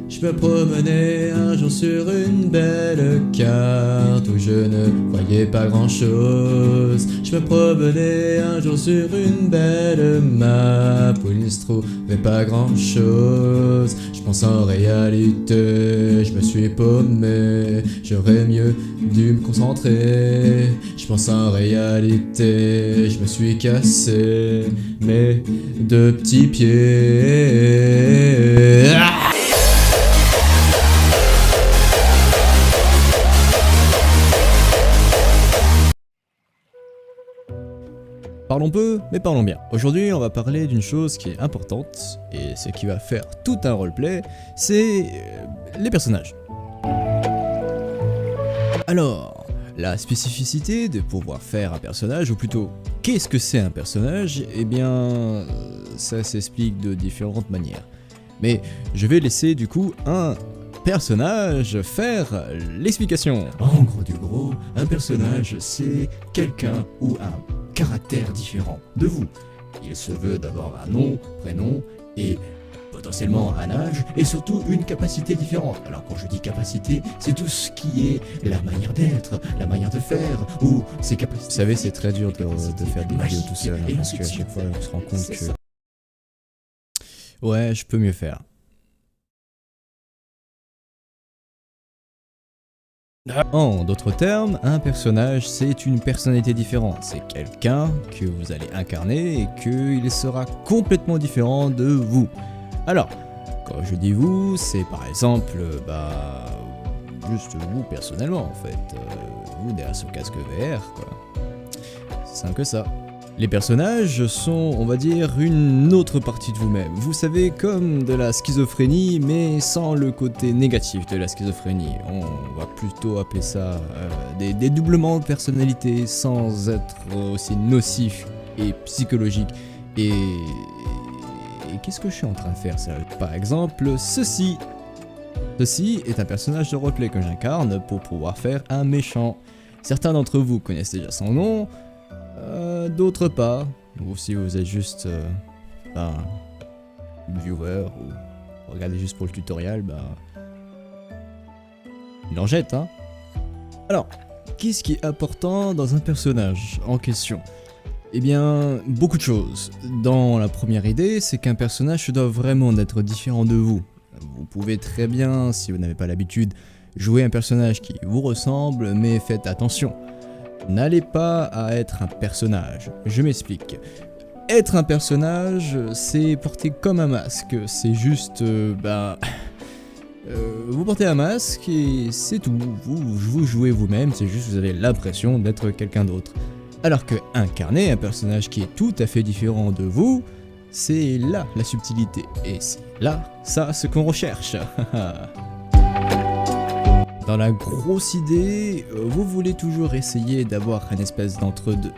Je me promenais un jour sur une belle carte où je ne voyais pas grand chose. Je me promenais un jour sur une belle map où il ne se trouvait pas grand chose. Je pense en réalité, je me suis paumé, j'aurais mieux dû me concentrer. Je pense en réalité, je me suis cassé mes deux petits pieds. Parlons peu, mais parlons bien. Aujourd'hui, on va parler d'une chose qui est importante, et ce qui va faire tout un roleplay, c'est les personnages. Alors, la spécificité de pouvoir faire un personnage, ou plutôt, qu'est-ce que c'est un personnage? Eh bien, ça s'explique de différentes manières. Mais je vais laisser du coup un personnage faire l'explication. En gros du gros, un personnage c'est quelqu'un ou un caractère différent de vous. Il se veut d'abord un nom, prénom et potentiellement un âge et surtout une capacité différente. Alors quand je dis capacité, c'est tout ce qui est la manière d'être, la manière de faire ou ses capacités. Vous savez, c'est très dur de faire des vidéos tout seul, hein, parce qu'à chaque fois on se rend compte que... Ouais, je peux mieux faire. En d'autres termes, un personnage c'est une personnalité différente, c'est quelqu'un que vous allez incarner et qu'il sera complètement différent de vous. Alors, quand je dis vous, c'est par exemple, juste vous personnellement en fait, vous derrière ce casque VR quoi. C'est simple que ça. Les personnages sont, on va dire, une autre partie de vous-même. Vous savez, comme de la schizophrénie, mais sans le côté négatif de la schizophrénie. On va plutôt appeler ça des dédoublements de personnalité, sans être aussi nocif et psychologique. Et qu'est-ce que je suis en train de faire ça? Par exemple, ceci. Ceci est un personnage de roleplay que j'incarne pour pouvoir faire un méchant. Certains d'entre vous connaissent déjà son nom. D'autres pas, ou si vous êtes juste viewer ou regardez juste pour le tutoriel, une lingette hein. Alors, qu'est-ce qui est important dans un personnage en question? Eh bien, beaucoup de choses. Dans la première idée, c'est qu'un personnage doit vraiment être différent de vous. Vous pouvez très bien, si vous n'avez pas l'habitude, jouer un personnage qui vous ressemble, mais faites attention. N'allez pas à être un personnage, je m'explique. Être un personnage, c'est porter comme un masque, c'est juste, vous portez un masque et c'est tout, vous jouez vous-même, c'est juste vous avez l'impression d'être quelqu'un d'autre. Alors que incarner un personnage qui est tout à fait différent de vous, c'est là la subtilité, et c'est là, ça, ce qu'on recherche. Dans la grosse idée, vous voulez toujours essayer d'avoir une espèce d'entre-deux.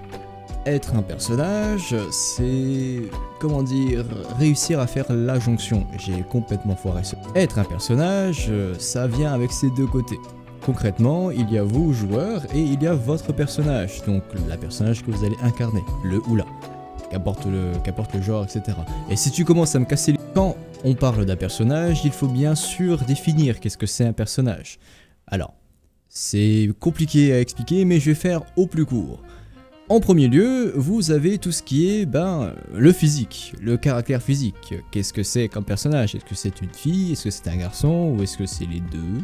Être un personnage, c'est... comment dire... réussir à faire la jonction. J'ai complètement foiré ça. Être un personnage, ça vient avec ses deux côtés. Concrètement, il y a vous, joueur, et il y a votre personnage. Donc, la personnage que vous allez incarner, le ou la. Qu'importe le genre, etc. Et si tu commences à me casser les... Quand on parle d'un personnage, il faut bien sûr définir qu'est-ce que c'est un personnage. Alors, c'est compliqué à expliquer, mais je vais faire au plus court. En premier lieu, vous avez tout ce qui est, le physique, le caractère physique. Qu'est-ce que c'est comme personnage? Est-ce que c'est une fille? Est-ce que c'est un garçon? Ou est-ce que c'est les deux?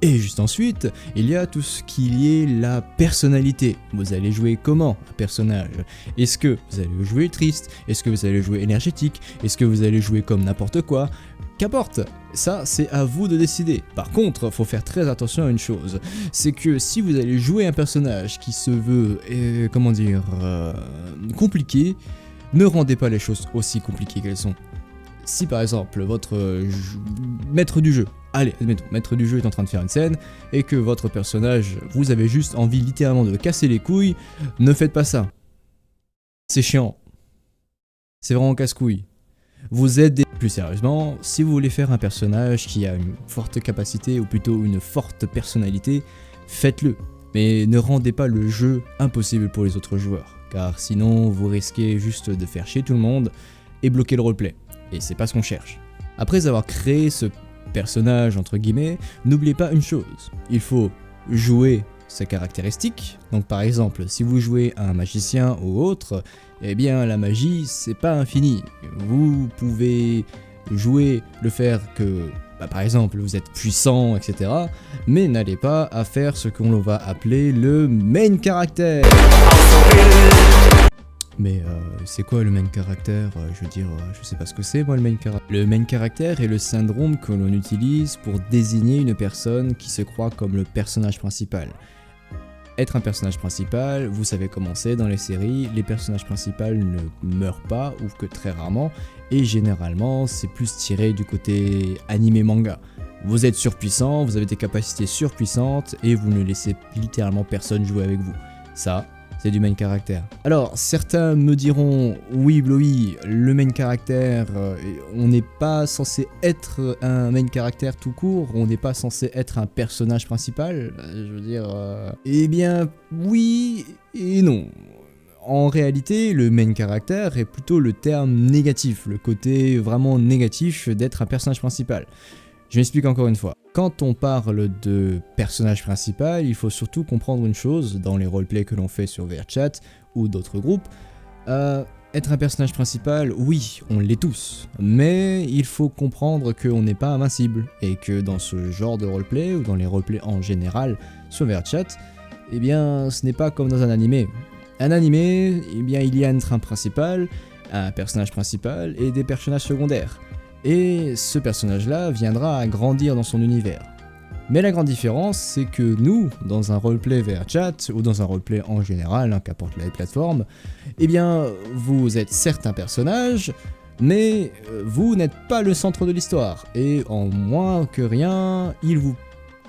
Et juste ensuite, il y a tout ce qui est la personnalité. Vous allez jouer comment un personnage? Est-ce que vous allez jouer triste? Est-ce que vous allez jouer énergétique? Est-ce que vous allez jouer comme n'importe quoi? Qu'importe, ça c'est à vous de décider. Par contre, faut faire très attention à une chose, c'est que si vous allez jouer un personnage qui se veut, compliqué, ne rendez pas les choses aussi compliquées qu'elles sont. Si par exemple votre maître du jeu, allez, admettons, maître du jeu est en train de faire une scène et que votre personnage, vous avez juste envie littéralement de casser les couilles, ne faites pas ça. C'est chiant. C'est vraiment casse-couille. Vous aidez. Plus sérieusement, si vous voulez faire un personnage qui a une forte capacité ou plutôt une forte personnalité, faites-le. Mais ne rendez pas le jeu impossible pour les autres joueurs. car sinon vous risquez juste de faire chier tout le monde et bloquer le roleplay, et c'est pas ce qu'on cherche. Après avoir créé ce personnage entre guillemets, n'oubliez pas une chose, il faut jouer ses caractéristiques. Donc par exemple, si vous jouez un magicien ou autre, eh bien la magie c'est pas infini. Vous pouvez jouer le faire que, par exemple, vous êtes puissant, etc. Mais n'allez pas à faire ce qu'on va appeler le main character. Mais c'est quoi le main character? Je veux dire, je sais pas ce que c'est moi le main character. Le main character est le syndrome que l'on utilise pour désigner une personne qui se croit comme le personnage principal. Être un personnage principal, vous savez comment c'est dans les séries, les personnages principaux ne meurent pas ou que très rarement, et généralement c'est plus tiré du côté animé manga. Vous êtes surpuissant, vous avez des capacités surpuissantes et vous ne laissez littéralement personne jouer avec vous. Ça, c'est du main character. Alors, certains me diront, oui Blowy, le main character, on n'est pas censé être un main character tout court, on n'est pas censé être un personnage principal, je veux dire... Eh bien, oui et non. En réalité, le main character est plutôt le terme négatif, le côté vraiment négatif d'être un personnage principal. Je m'explique encore une fois. Quand on parle de personnage principal, il faut surtout comprendre une chose dans les roleplays que l'on fait sur VRChat ou d'autres groupes. Être un personnage principal, oui, on l'est tous, mais il faut comprendre qu'on n'est pas invincible et que dans ce genre de roleplay ou dans les roleplays en général sur VRChat, eh bien, ce n'est pas comme dans un animé. Un animé, eh bien, il y a un train principal, un personnage principal et des personnages secondaires. Et ce personnage-là viendra à grandir dans son univers. Mais la grande différence, c'est que nous, dans un roleplay VRChat, ou dans un roleplay en général, qu'importe la plateforme, eh bien, vous êtes certes un personnage, mais vous n'êtes pas le centre de l'histoire. Et en moins que rien, il vous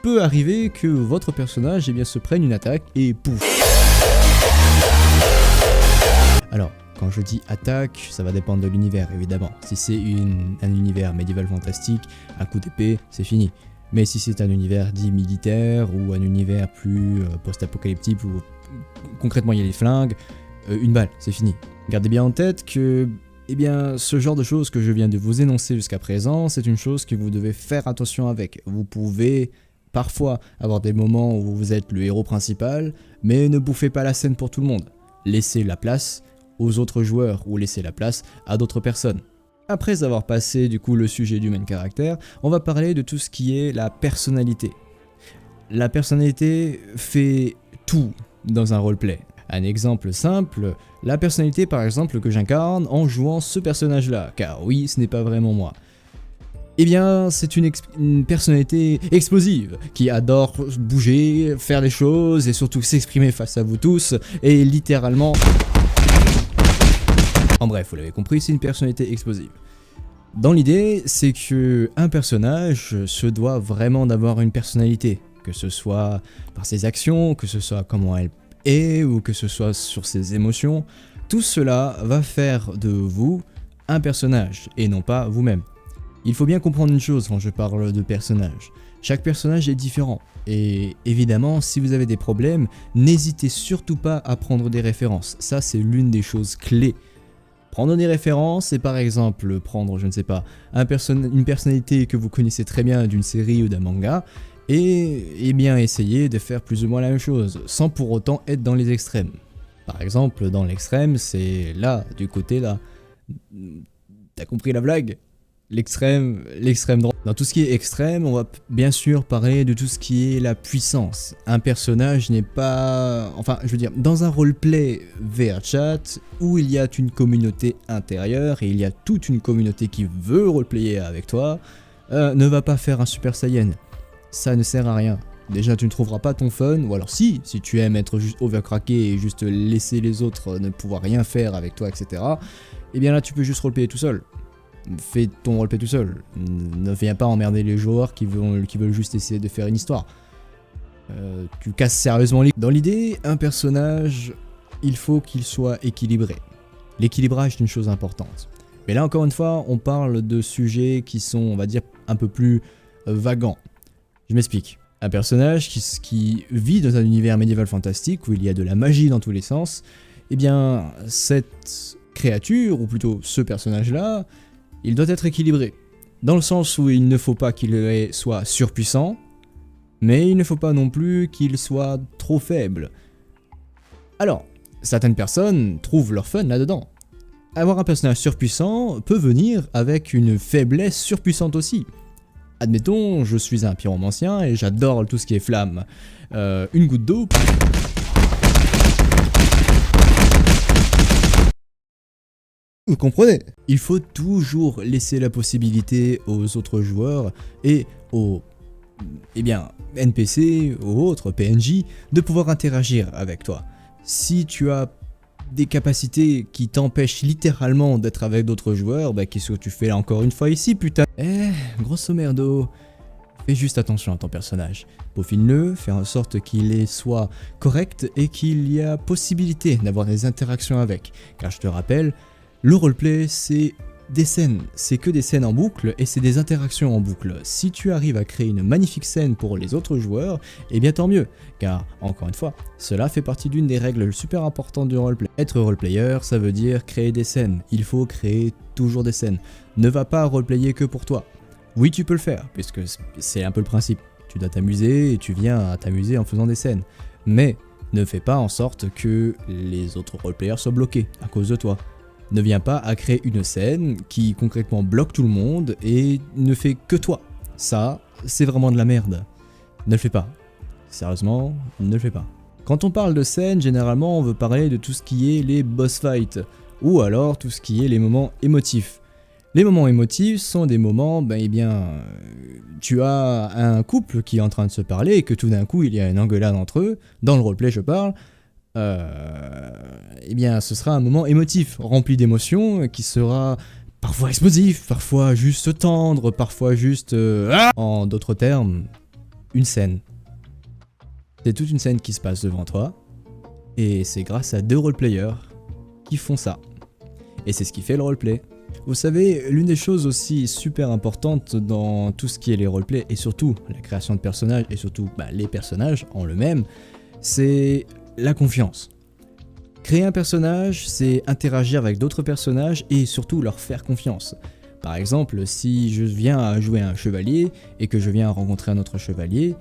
peut arriver que votre personnage eh bien, se prenne une attaque et pouf. Alors, quand je dis attaque, ça va dépendre de l'univers évidemment. Si c'est un univers médiéval fantastique, un coup d'épée, c'est fini. Mais si c'est un univers dit militaire ou un univers plus post-apocalyptique où concrètement il y a des flingues, une balle, c'est fini. Gardez bien en tête que eh bien, ce genre de choses que je viens de vous énoncer jusqu'à présent, c'est une chose que vous devez faire attention avec. Vous pouvez parfois avoir des moments où vous êtes le héros principal, mais ne bouffez pas la scène pour tout le monde. Laissez la place aux autres joueurs ou laisser la place à d'autres personnes. Après avoir passé du coup le sujet du main character, on va parler de tout ce qui est la personnalité. La personnalité fait tout dans un roleplay. Un exemple simple, la personnalité par exemple que j'incarne en jouant ce personnage-là, car oui, ce n'est pas vraiment moi. Eh bien, c'est une personnalité explosive, qui adore bouger, faire des choses et surtout s'exprimer face à vous tous, et littéralement... En bref, vous l'avez compris, c'est une personnalité explosive. Dans l'idée, c'est que un personnage se doit vraiment d'avoir une personnalité, que ce soit par ses actions, que ce soit comment elle est, ou que ce soit sur ses émotions. Tout cela va faire de vous un personnage, et non pas vous-même. Il faut bien comprendre une chose quand je parle de personnage. Chaque personnage est différent, et évidemment, si vous avez des problèmes, n'hésitez surtout pas à prendre des références. Ça, c'est l'une des choses clés. Prendre des références et par exemple prendre, je ne sais pas, une personnalité que vous connaissez très bien d'une série ou d'un manga et bien essayer de faire plus ou moins la même chose, sans pour autant être dans les extrêmes. Par exemple, dans l'extrême, c'est là, du côté là. T'as compris la blague ? L'extrême droite. Dans tout ce qui est extrême, on va bien sûr parler de tout ce qui est la puissance. Un personnage n'est pas... Enfin, je veux dire, dans un roleplay VRChat, où il y a une communauté intérieure, et il y a toute une communauté qui veut roleplayer avec toi, ne va pas faire un Super Saiyan. Ça ne sert à rien. Déjà, tu ne trouveras pas ton fun, ou alors si tu aimes être juste overcracké et juste laisser les autres ne pouvoir rien faire avec toi, etc., eh bien là, tu peux juste roleplayer tout seul. Fais ton roleplay tout seul. Ne viens pas emmerder les joueurs qui veulent juste essayer de faire une histoire. Tu casses sérieusement les... Dans l'idée, un personnage, il faut qu'il soit équilibré. L'équilibrage est une chose importante. Mais là, encore une fois, on parle de sujets qui sont, on va dire, un peu plus vagants. Je m'explique. Un personnage qui vit dans un univers médiéval fantastique où il y a de la magie dans tous les sens, eh bien cette créature, ou plutôt ce personnage-là, il doit être équilibré. Dans le sens où il ne faut pas qu'il soit surpuissant, mais il ne faut pas non plus qu'il soit trop faible. Alors, certaines personnes trouvent leur fun là-dedans. Avoir un personnage surpuissant peut venir avec une faiblesse surpuissante aussi. Admettons, je suis un pyromancien et j'adore tout ce qui est flamme. Une goutte d'eau... Vous comprenez? Il faut toujours laisser la possibilité aux autres joueurs et aux NPC, aux autres PNJ, de pouvoir interagir avec toi. Si tu as des capacités qui t'empêchent littéralement d'être avec d'autres joueurs, bah qu'est-ce que tu fais là encore une fois ici, putain? Grosso merdo, fais juste attention à ton personnage. Peaufine-le, fais en sorte qu'il soit correct et qu'il y a possibilité d'avoir des interactions avec. Car je te rappelle, le roleplay c'est des scènes, c'est que des scènes en boucle et c'est des interactions en boucle. Si tu arrives à créer une magnifique scène pour les autres joueurs, eh bien tant mieux, car encore une fois, cela fait partie d'une des règles super importantes du roleplay. Être roleplayer, ça veut dire créer des scènes, il faut créer toujours des scènes. Ne va pas roleplayer que pour toi. Oui, tu peux le faire, puisque c'est un peu le principe. Tu dois t'amuser et tu viens à t'amuser en faisant des scènes. Mais ne fais pas en sorte que les autres roleplayers soient bloqués à cause de toi. Ne viens pas à créer une scène qui concrètement bloque tout le monde et ne fait que toi. Ça, c'est vraiment de la merde. Ne le fais pas. Sérieusement, ne le fais pas. Quand on parle de scène, généralement on veut parler de tout ce qui est les boss fights, ou alors tout ce qui est les moments émotifs. Les moments émotifs sont des moments, tu as un couple qui est en train de se parler et que tout d'un coup il y a une engueulade entre eux, dans le roleplay je parle, ce sera un moment émotif, rempli d'émotions, qui sera parfois explosif, parfois juste tendre, parfois juste... En d'autres termes, une scène. C'est toute une scène qui se passe devant toi, et c'est grâce à 2 roleplayers qui font ça. Et c'est ce qui fait le roleplay. Vous savez, l'une des choses aussi super importantes dans tout ce qui est les roleplays, et surtout la création de personnages, et surtout les personnages en eux-mêmes, c'est la confiance. Créer un personnage, c'est interagir avec d'autres personnages et surtout leur faire confiance. Par exemple, si je viens à jouer un chevalier et que je viens à rencontrer un autre chevalier,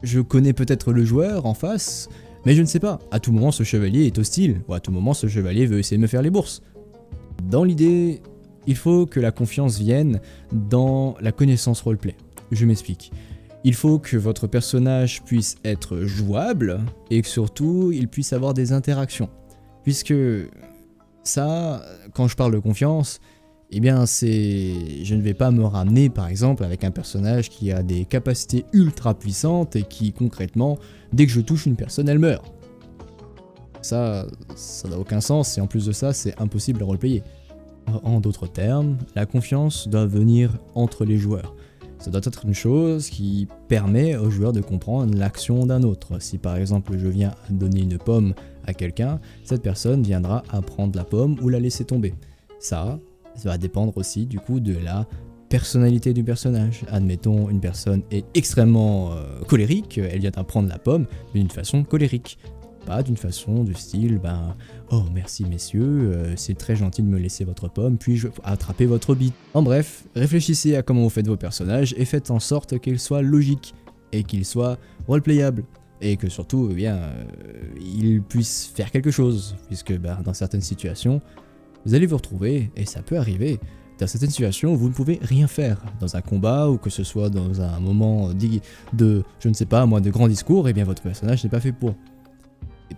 je connais peut-être le joueur en face, mais je ne sais pas, à tout moment ce chevalier est hostile, ou à tout moment ce chevalier veut essayer de me faire les bourses. Dans l'idée, il faut que la confiance vienne dans la connaissance roleplay. Je m'explique. Il faut que votre personnage puisse être jouable et que surtout il puisse avoir des interactions. Puisque ça, quand je parle de confiance, je ne vais pas me ramener par exemple avec un personnage qui a des capacités ultra puissantes et qui concrètement, dès que je touche une personne, elle meurt. Ça n'a aucun sens et en plus de ça, c'est impossible à roleplayer. En d'autres termes, la confiance doit venir entre les joueurs. Ça doit être une chose qui permet aux joueurs de comprendre l'action d'un autre. Si par exemple je viens donner une pomme à quelqu'un, cette personne viendra à prendre la pomme ou la laisser tomber. Ça va dépendre aussi du coup de la personnalité du personnage. Admettons, une personne est extrêmement colérique, elle vient à prendre la pomme d'une façon colérique. Pas d'une façon du style, oh merci messieurs, c'est très gentil de me laisser votre pomme, puis-je attraper votre bite. En bref, réfléchissez à comment vous faites vos personnages et faites en sorte qu'ils soient logiques et qu'ils soient roleplayables. Et que surtout, ils puissent faire quelque chose, puisque dans certaines situations, vous allez vous retrouver, et ça peut arriver, dans certaines situations où vous ne pouvez rien faire. Dans un combat, ou que ce soit dans un moment de je ne sais pas, de grand discours, votre personnage n'est pas fait pour.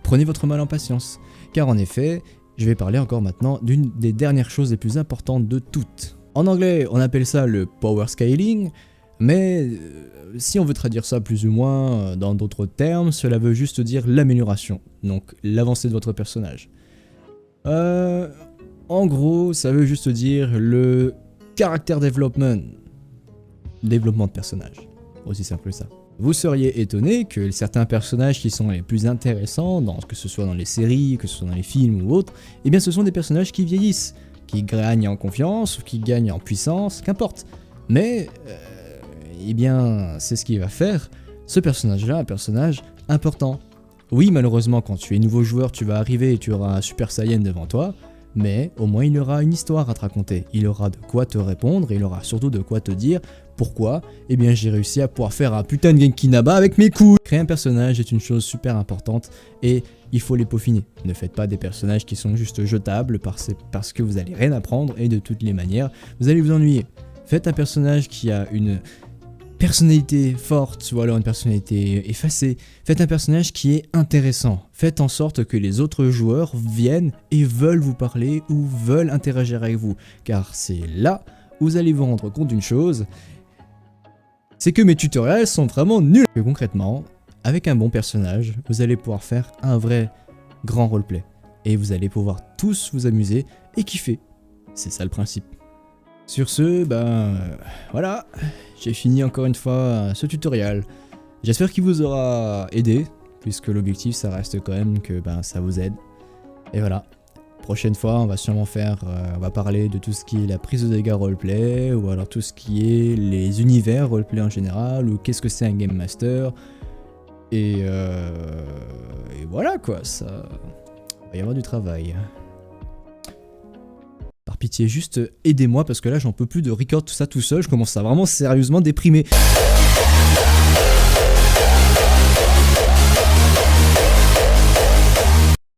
Prenez votre mal en patience, car en effet, je vais parler encore maintenant d'une des dernières choses les plus importantes de toutes. En anglais, on appelle ça le power scaling, mais si on veut traduire ça plus ou moins dans d'autres termes, cela veut juste dire l'amélioration, donc l'avancée de votre personnage. En gros, ça veut juste dire le character development, développement de personnage, aussi simple que ça. Vous seriez étonné que certains personnages qui sont les plus intéressants, que ce soit dans les séries, que ce soit dans les films ou autres, ce sont des personnages qui vieillissent, qui gagnent en confiance, ou qui gagnent en puissance, qu'importe. Mais, c'est ce qui va faire ce personnage-là un personnage important. Oui, malheureusement, quand tu es nouveau joueur, tu vas arriver et tu auras un Super Saiyan devant toi, mais au moins il aura une histoire à te raconter. Il aura de quoi te répondre et il aura surtout de quoi te dire pourquoi. Eh bien, j'ai réussi à pouvoir faire un putain de Genki Naba avec mes couilles. Créer un personnage est une chose super importante et il faut les peaufiner. Ne faites pas des personnages qui sont juste jetables parce que vous allez rien apprendre et de toutes les manières, vous allez vous ennuyer. Faites un personnage qui a une personnalité forte ou alors une personnalité effacée. Faites un personnage qui est intéressant. Faites en sorte que les autres joueurs viennent et veulent vous parler ou veulent interagir avec vous. Car c'est là où vous allez vous rendre compte d'une chose, c'est que mes tutoriels sont vraiment nuls. Et concrètement, avec un bon personnage, vous allez pouvoir faire un vrai grand roleplay. Et vous allez pouvoir tous vous amuser et kiffer. C'est ça le principe. Sur ce, voilà, j'ai fini encore une fois ce tutoriel. J'espère qu'il vous aura aidé, puisque l'objectif ça reste quand même que ça vous aide. Et voilà, prochaine fois on va sûrement on va parler de tout ce qui est la prise de dégâts roleplay, ou alors tout ce qui est les univers roleplay en général, ou qu'est-ce que c'est un Game Master. Et voilà quoi, ça va y avoir du travail. Par pitié, juste aidez-moi parce que là j'en peux plus de record tout ça tout seul, je commence à vraiment sérieusement déprimer.